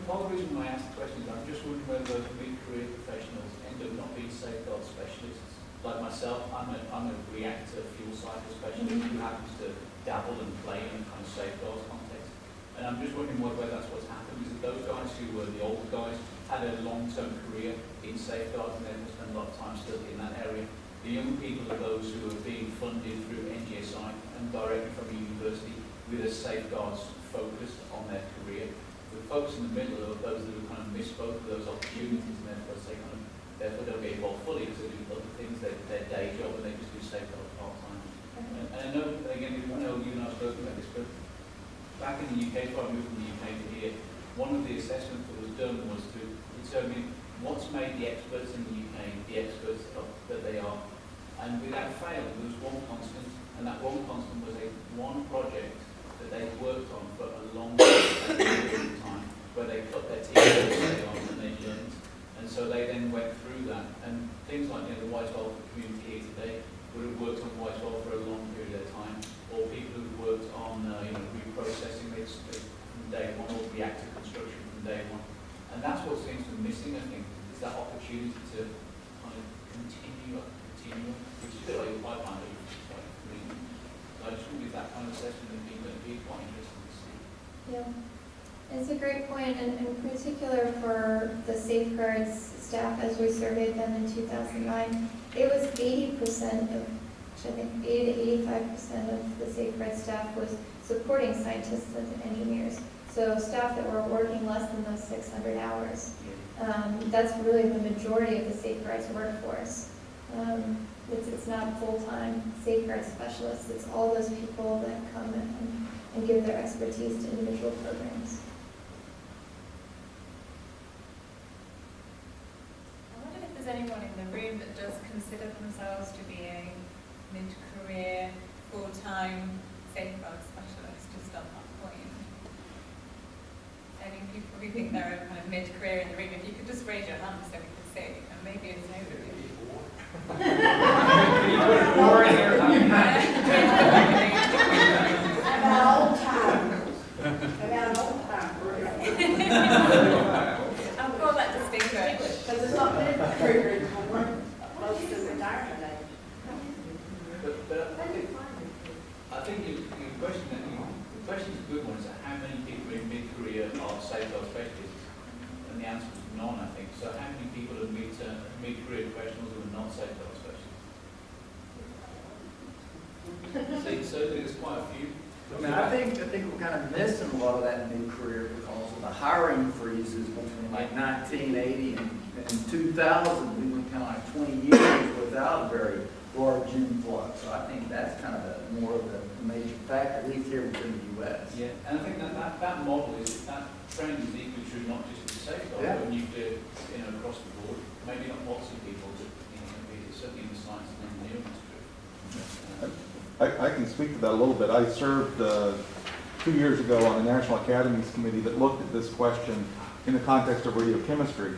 Speaker 6: part of the reason why I asked the question is I'm just wondering whether those mid-career professionals end up not being safeguard specialists. Like myself, I'm a reactor fuel cycle specialist who happens to dabble and play in a kind of safeguards context. And I'm just wondering whether that's what's happened, is that those guys who were the older guys had a long-term career in safeguards and then spend a lot of time still in that area. The young people are those who are being funded through NGSI and directly from the university with a safeguards focus on their career. The folks in the middle are those that have kind of missed both of those opportunities, and therefore don't get involved fully because they do other things, their day job, and they just do safeguards part-time. And I know, again, I know you and I have spoken about this, but back in the UK, before I moved from the UK to here, one of the assessments that was done was to determine what's made the experts in the UK the experts that they are. And without fail, there was one constant, and that one constant was one project that they worked on for a long period of time, where they cut their teeth on and they learned. And so they then went through that, and things like the White 12 community here today would have worked on White 12 for a long period of time, or people who worked on reprocessing it from day one, or reactor construction from day one. And that's what seems to be missing, I think, is that opportunity to kind of continue, which is a bit like your pipeline, but it's quite convenient. So I just think that kind of assessment would be quite interesting to see.
Speaker 1: Yeah, it's a great point, and in particular for the safeguards staff, as we surveyed them in 2009, it was 80% of, I think 80 to 85% of the safeguard staff was supporting scientists and engineers. So staff that were working less than those 600 hours. That's really the majority of the safeguards workforce. It's not full-time safeguard specialists. It's all those people that come and give their expertise to individual programs.
Speaker 7: I wonder if there's anyone in the room that does consider themselves to be a mid-career, full-time safeguard specialist, just on that point. Any people who think they're kind of mid-career in the room, if you could just raise your hand so we can see, and maybe it's nobody.
Speaker 8: About old time. About old time.
Speaker 7: I'll call that distinguished.
Speaker 8: Because it's not mid-career anymore. Most of the retirement age.
Speaker 6: But I think the question is a good one, is that how many people in mid-career are safeguard specialists? And the answer is none, I think. So how many people are mid-career professionals who are not safeguard specialists? So there's quite a few.
Speaker 9: I mean, I think we're kind of missing a lot of that mid-career because of the hiring freezes between like 1980 and 2000. We went kind of like 20 years without a very large influx. So I think that's kind of more of the major factor, at least here within the U.S.
Speaker 6: Yeah, and I think that model that trend is equally true, not just with safeguard, but nuclear, across the board. Maybe not lots of people, but certainly in the science and engineering is true.
Speaker 4: I can speak to that a little bit. I served 2 years ago on the National Academies Committee that looked at this question in the context of radiochemistry.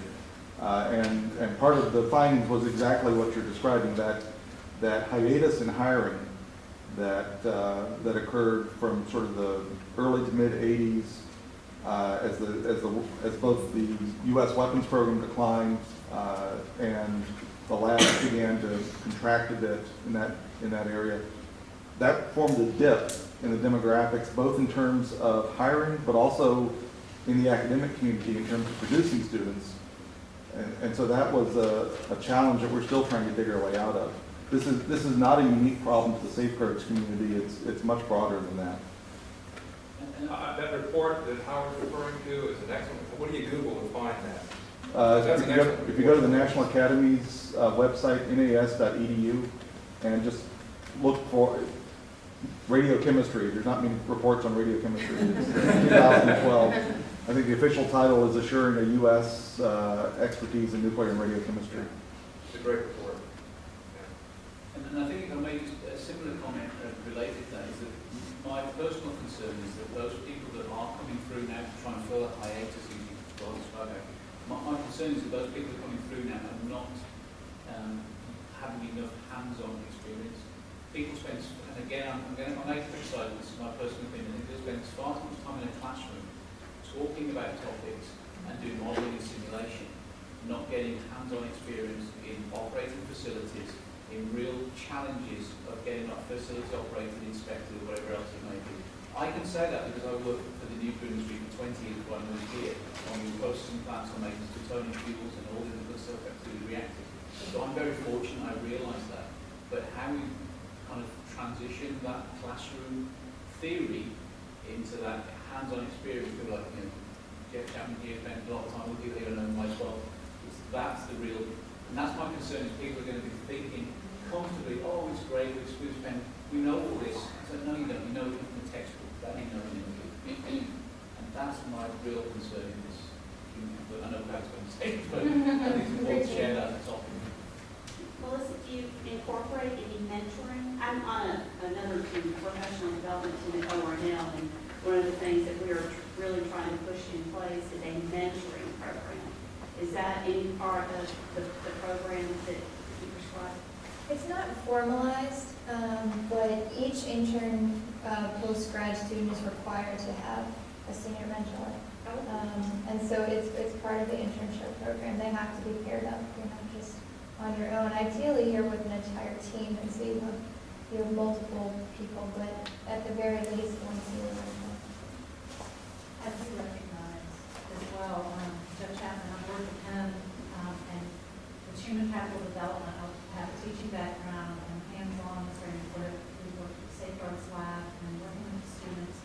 Speaker 4: And part of the findings was exactly what you're describing, that hiatus in hiring that occurred from sort of the early to mid 80s as both the U.S. weapons program declined and the labs began to contract a bit in that area. That formed a dip in the demographics, both in terms of hiring, but also in the academic community in terms of producing students. And so that was a challenge that we're still trying to dig our way out of. This is not a unique problem to the safeguards community. It's much broader than that.
Speaker 10: That report that Howard's referring to is an excellent, what do you Google and find that?
Speaker 4: If you go to the National Academy's website, nas.edu, and just look for radiochemistry, there's not many reports on radiochemistry. It's 2012. I think the official title is Assuring a U.S. Expertise in Nuclear and Radiochemistry.
Speaker 10: It's a great report.
Speaker 6: And I think if I make a similar comment related to that, is that my personal concern is that those people that are coming through now to try and fill that hiatus my concern is that those people that are coming through now are not having enough hands-on experience. People spend, and again, I'm going to criticise this, my personal opinion, they spend far too much time in a classroom talking about topics and doing modelling and simulation, not getting hands-on experience in operating facilities, in real challenges of getting our facility operated, inspected, or whatever else it may be. I can say that because I worked for the nuclear industry for 20 years while I moved here, on the processing plants on making plutonium fuels and all the other stuff that to the reactors. So I'm very fortunate I realised that. But how we kind of transition that classroom theory into that hands-on experience, people like, Jeff Chapman here spent a lot of time with you here and as well. That's the real, and that's my concern, is people are going to be thinking comfortably, oh, it's great, we know all this. I said, no, you don't, you know it from the textbook, that ain't nothing in it. And that's my real concern in this. But I know that's going to say, but I think it's important to share that at the top.
Speaker 3: Melissa, do you incorporate any mentoring? I'm on another team, professional development team at ORNL, and one of the things that we are really trying to push in place is a mentoring program. Is that any part of the program that you prescribe?
Speaker 1: It's not formalized, but each intern post-grad student is required to have a senior mentor. And so it's part of the internship program. They have to be paired up. You're not just on your own. Ideally, you're with an entire team, and so you have multiple people, but at the very least, one senior mentor.
Speaker 11: I do recognize as well, Jeff Chapman, I've worked with him, and with human capital development, I have a teaching background and hands-on experience with it. We work with Safeguards Lab and working with students.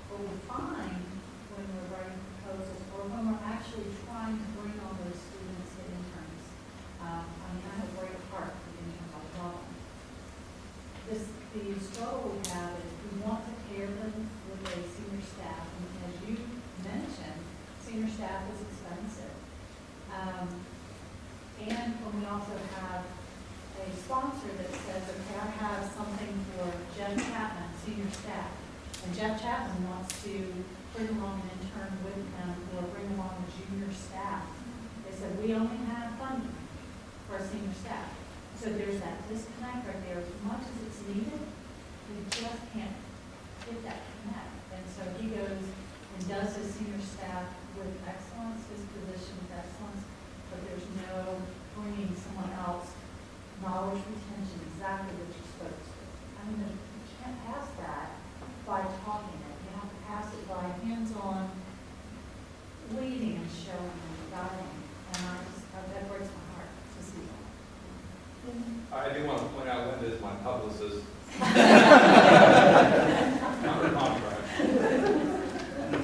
Speaker 11: What we find when we're writing proposals or when we're actually trying to bring on those students as interns, I have a great heart for interns all development. The struggle we have is we want to pair them with a senior staff, and as you mentioned, senior staff is expensive. And when we also have a sponsor that says, okay, I have something for Jeff Chapman, senior staff, and Jeff Chapman wants to bring along an intern with him or bring along a junior staff. They said, we only have funding for our senior staff. So there's that disconnect right there. As much as it's needed, we just can't get that connect. And so he goes and does his senior staff with excellence, his position with excellence, but there's no bringing someone else knowledge retention, exactly what you spoke to. I mean, you can't pass that by talking it. You have to pass it by hands-on leading and showing and guiding. And that breaks my heart to see that.
Speaker 10: I do want to point out Linda is my publicist. Not her contract.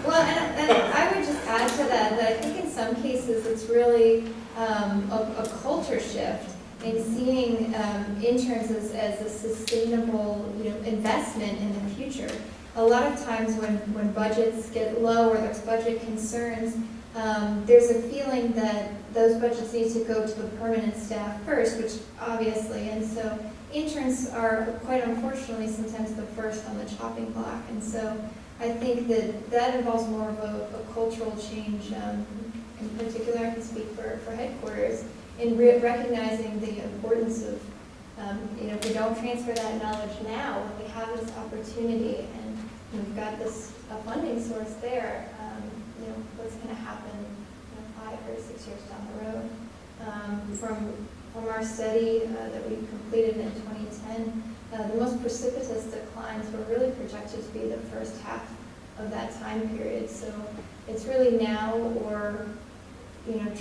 Speaker 1: Well, and I would just add to that I think in some cases it's really a culture shift in seeing interns as a sustainable, investment in the future. A lot of times when budgets get low or there's budget concerns, there's a feeling that those budgets need to go to the permanent staff first, which obviously, and so interns are quite unfortunately sometimes the first on the chopping block. And so I think that involves more of a cultural change. In particular, I can speak for headquarters in recognizing the importance If we don't transfer that knowledge now, when we have this opportunity and we've got this a funding source there, what's going to happen 5 or 6 years down the road? From our study that we completed in 2010, the most precipitous declines were really projected to be the first half of that time period. So it's really now or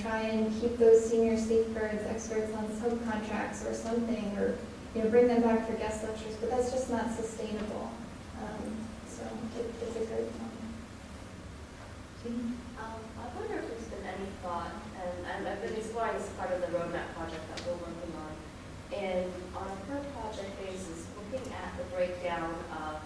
Speaker 1: try and keep those senior safeguards experts on subcontracts or something, or bring them back for guest lectures, but that's just not sustainable. So it's a great point.
Speaker 12: I wonder if there's been any thought, and I've been exploring this part of the roadmap project that we're working on, and on a per project basis, looking at the breakdown of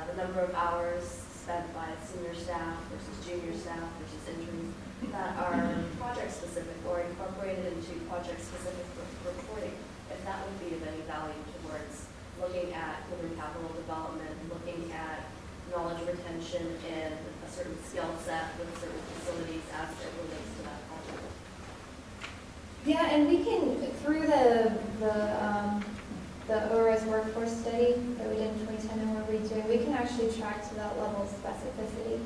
Speaker 12: the number of hours spent by senior staff versus junior staff versus interns that are project-specific or incorporated into project-specific reporting, if that would be of any value towards looking at human capital development, looking at knowledge retention and a certain skill set with certain facilities as it relates to that project.
Speaker 1: Yeah, and we can, through the ORA's workforce study that we did in 2010 and we're redoing, we can actually track to that level of specificity.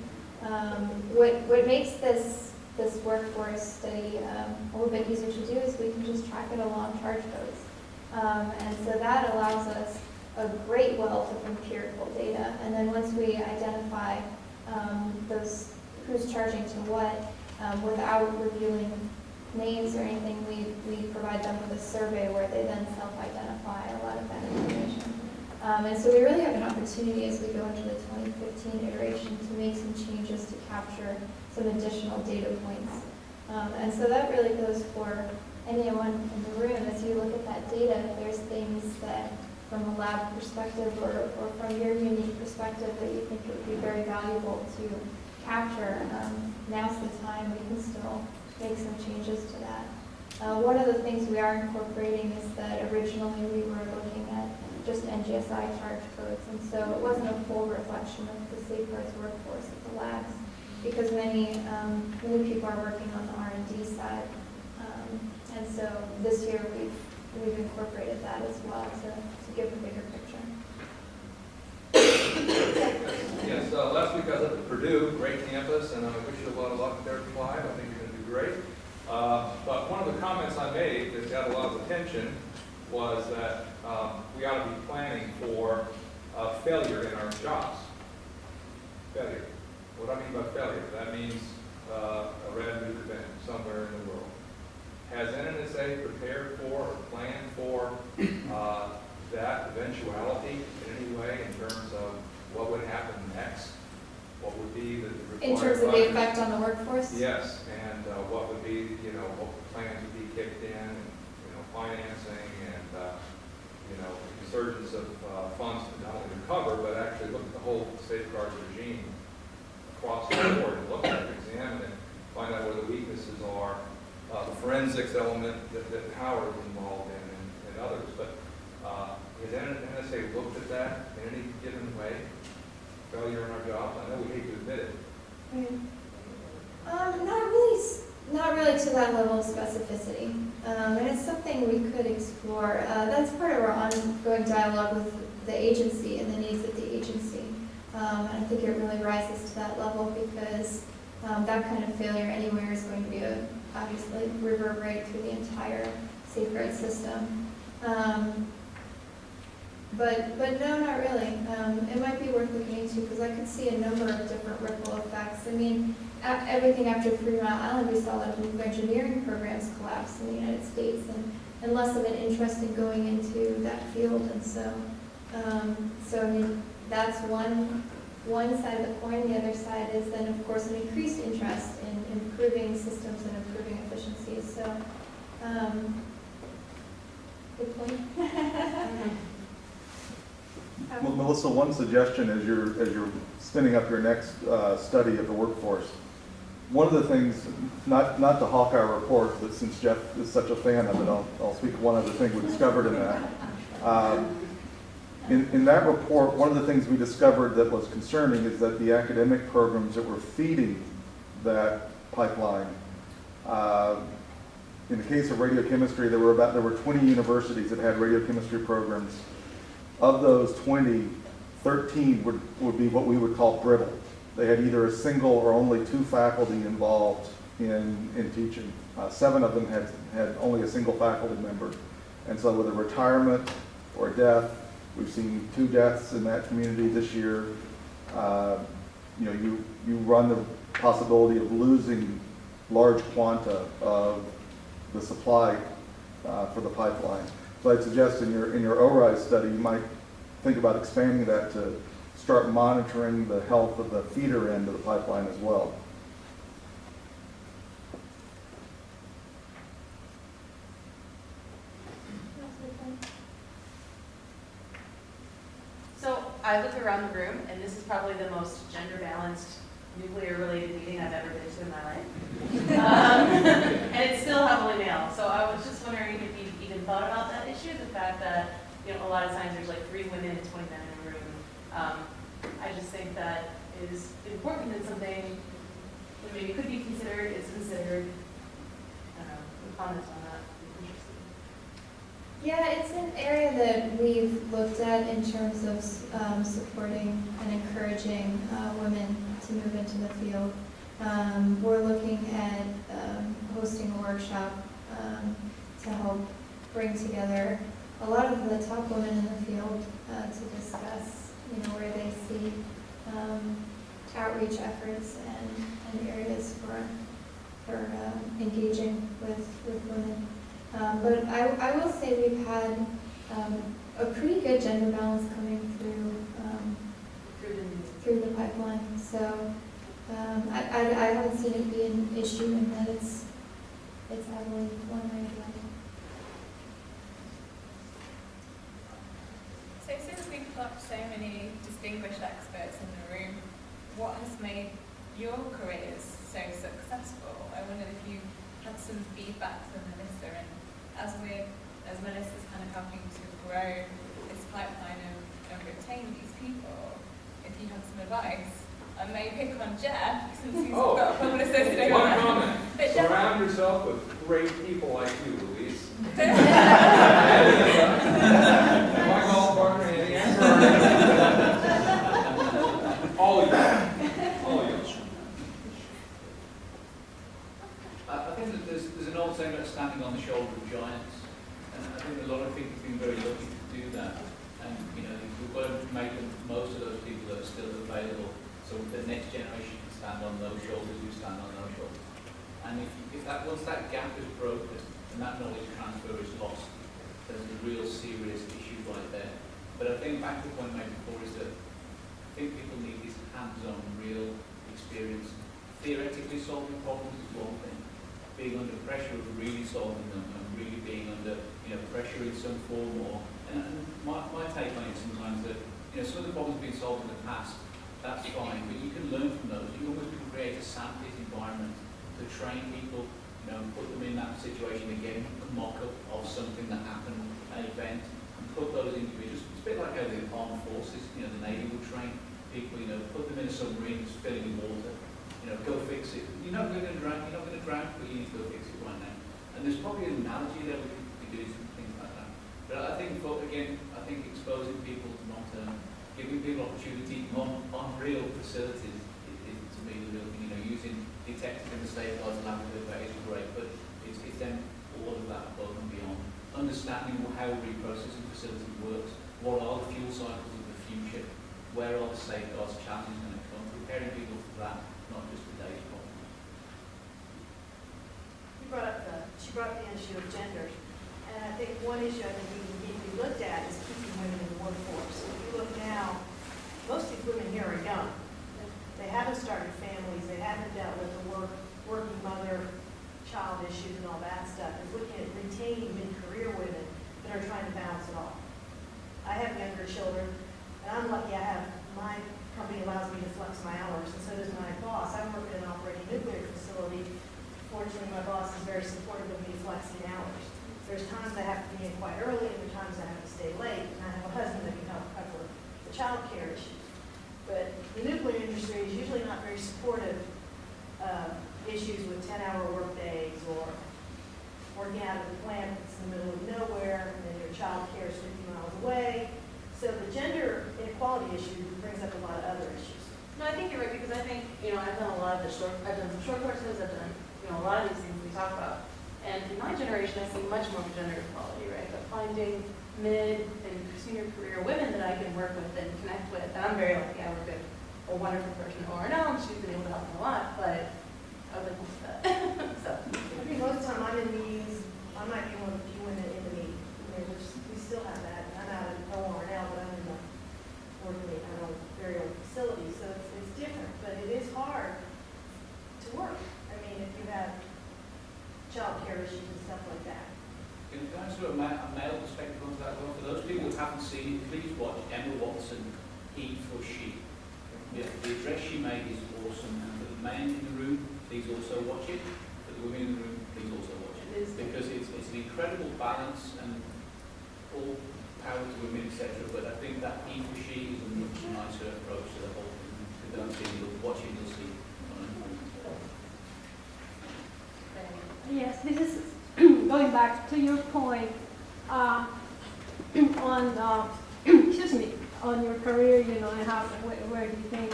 Speaker 1: What makes this workforce study a little bit easier to do is we can just track it along charge codes. And so that allows us a great wealth of empirical data. And then once we identify those who's charging to what, without revealing names or anything, we provide them with a survey where they then self-identify a lot of that information. And so we really have an opportunity as we go into the 2015 iteration to make some changes to capture some additional data points. And so that really goes for anyone in the room. As you look at that data, if there's things that from a lab perspective or from your unique perspective that you think it would be very valuable to capture, now's the time. We can still make some changes to that. One of the things we are incorporating is that originally we were looking at just NGSI charge codes, and so it wasn't a full reflection of the safeguards workforce at the labs, because many people are working on the R&D side, and so this year we've incorporated that as well to give a bigger picture.
Speaker 10: Yes, last week I was at Purdue, great campus, and I wish you a lot of luck there, Clyde. I think you're going to do great. But one of the comments I made that got a lot of attention was that we ought to be planning for failure in our jobs. Failure. What do I mean by failure? That means a random event somewhere in the world. Has NNSA prepared for or planned for that eventuality in any way in terms of what would happen next? What would be the required
Speaker 1: in terms of the effect on the workforce?
Speaker 10: Yes, and what would be, what plans would be kicked in, and, financing and, insurgence of funds to not only recover, but actually look at the whole safeguards regime across the board and look at it, examine it, find out where the weaknesses are, the forensics element that Howard was involved in and others. But has NNSA looked at that in any given way? Failure in our jobs? I know we hate to admit it.
Speaker 1: Not really to that level of specificity. And it's something we could explore. That's part of our ongoing dialogue with the agency and the needs of the agency. And I think it really rises to that level because that kind of failure anywhere is going to be obviously reverberate through the entire safeguard system. But no, not really. It might be worth looking into because I could see a number of different ripple effects. I mean, everything after Fremont Island, we saw a lot of nuclear engineering programs collapse in the United States, and less of an interest in going into that field. And so, I mean, that's one side of the coin. The other side is then, of course, an increased interest in improving systems and improving efficiencies. So, good point.
Speaker 4: Well, Melissa, one suggestion as you're spinning up your next study of the workforce, one of the things, not the Hawkeye report, but since Jeff is such a fan of it, I'll speak of one other thing we discovered in that. In that report, one of the things we discovered that was concerning is that the academic programs that were feeding that pipeline in the case of radiochemistry, there were 20 universities that had radiochemistry programs. Of those 20, 13 would be what we would call brittle. They had either a single or only 2 faculty involved in teaching. 7 of them had only a single faculty member. And so with a retirement or death, we've seen 2 deaths in that community this year. You run the possibility of losing large quanta of the supply for the pipeline. So I'd suggest in your ORISE study, you might think about expanding that to start monitoring the health of the feeder end of the pipeline as well.
Speaker 13: So I look around the room, and this is probably the most gender-balanced nuclear-related meeting I've ever been to in my life. And it's still heavily male. So I was just wondering if you even thought about that issue, the fact that, a lot of times there's like 3 women and 20 men in a room. I just think that is important and something that maybe could be considered, is considered. I don't know, the comments on that would be interesting.
Speaker 1: Yeah, it's an area that we've looked at in terms of supporting and encouraging women to move into the field. We're looking at hosting a workshop to help bring together a lot of the top women in the field to discuss, where they see outreach efforts and areas for engaging with women. But I will say we've had a pretty good gender balance coming through the pipeline. So I haven't seen it be an issue in that it's heavily one way or the other.
Speaker 7: So since we've got so many distinguished experts in the room, what has made your careers so successful? I wondered if you had some feedback from Melissa, and as Melissa's kind of helping to grow this pipeline and retain these people, if you had some advice. I may pick on Jeff, since he's got a publicist over
Speaker 10: One
Speaker 7: there.
Speaker 10: comment.
Speaker 7: But
Speaker 10: Surround yourself with great people like you, Louise. My golf partner, any answer? All of you. All of you.
Speaker 6: I think that there's an old saying about standing on the shoulder of giants, and I think a lot of people have been very lucky to do that. And we've got to make most of those people that are still available, so the next generation can stand on those shoulders who stand on those shoulders. And once that gap is broken and that knowledge transfer is lost, there's a real serious issue right there. But I think back to the point made before is that I think people need this hands-on, real experience. Theoretically solving problems is one thing. Being under pressure of really solving them and really being under pressure in some form and my take on it sometimes that some of the problems have been solved in the past, that's fine, but you can learn from those. You almost can create a sandpit environment to train people, put them in that situation again, a mock-up of something that happened, an event, and put those individuals. It's a bit like how the armed forces, the Navy will train people, put them in a submarine that's filling with water, go fix it. You're not going to drown, but you need to go fix it right now. And there's probably an analogy there we could be doing some things like that. But I think, I think exposing people to long-term, giving people opportunity on real facilities is to me the real thing. Using detectors in the safeguards laboratory is great, but it's then all of that above and beyond. Understanding how a reprocessing facility works, what are the fuel cycles of the future, where are the safeguards challenges going to come, preparing people for that, not just today's problem.
Speaker 11: She brought up the issue of gender. And I think one issue I think we need to be looked at is keeping women in the workforce. If you look now, most of these women here are young. They haven't started families. They haven't dealt with the working mother-child issues and all that stuff. It's looking at retaining mid-career women that are trying to balance it all. I have younger children, and I'm lucky my company allows me to flex my hours, and so does my boss. I work in an operating nuclear facility. Fortunately, my boss is very supportive of me flexing hours. There's times I have to be in quite early, and there's times I have to stay late, and I have a husband that can help cover the child care issues. But the nuclear industry is usually not very supportive of issues with 10-hour work days or working out of a plant that's in the middle of nowhere, and then your child care is 50 miles away. So the gender inequality issue brings up a lot of other issues.
Speaker 13: No, I think you're right, because I think, I've done a lot of I've done some short courses, I've done, a lot of these things we talk about. And in my generation, I see much more gender equality, right? But finding mid and senior career women that I can work with and connect with, and I'm very lucky, I work with a wonderful person at ORNL, and she's been able to help me a lot, but I would like to see that. So.
Speaker 11: I think most of the time I'm in meetings, I might be one of the few women in the meeting. We still have that. I'm out at OR now, but I'm in the working at a very old facility, so it's different, but it is hard to work. I mean, if you have child care issues and stuff like that.
Speaker 6: Can I sort of a male perspective onto that well? For those people who haven't seen it, please watch Emma Watson, He for She. Yeah, the address she made is awesome, and for the men in the room, please also watch it. For the women in the room, please also watch it. Because it's an incredible balance, and all power to women, etc. But I think that He for She is a much nicer approach to the whole thing. If you don't see it, you'll watch it, you'll see.
Speaker 5: Yes, this is going back to your point on, excuse me, on your career, and how, where do you think,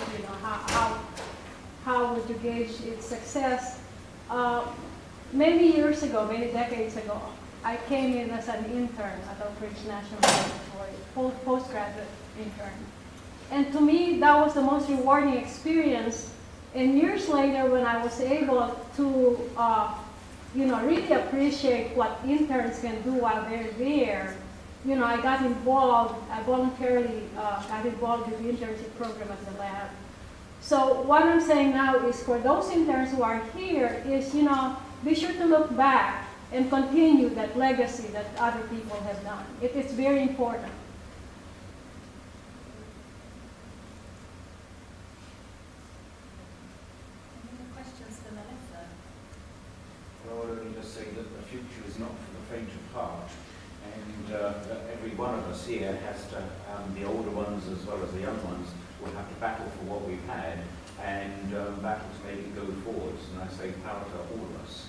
Speaker 5: how would you gauge its success? Many years ago, many decades ago, I came in as an intern at Oak Ridge National Laboratory, postgraduate intern. And to me, that was the most rewarding experience. And years later, when I was able to really appreciate what interns can do while they're there, I got involved, I voluntarily got involved with the internship program at the lab. So what I'm saying now is for those interns who are here is, be sure to look back and continue that legacy that other people have done. It's very important.
Speaker 7: Any questions for Melissa?
Speaker 14: Well, let me just say that the future is not for the faint of heart, and that every one of us here has to, the older ones as well as the young ones, will have to battle for what we've had, and battle to make it go forwards, and I say power to all of us.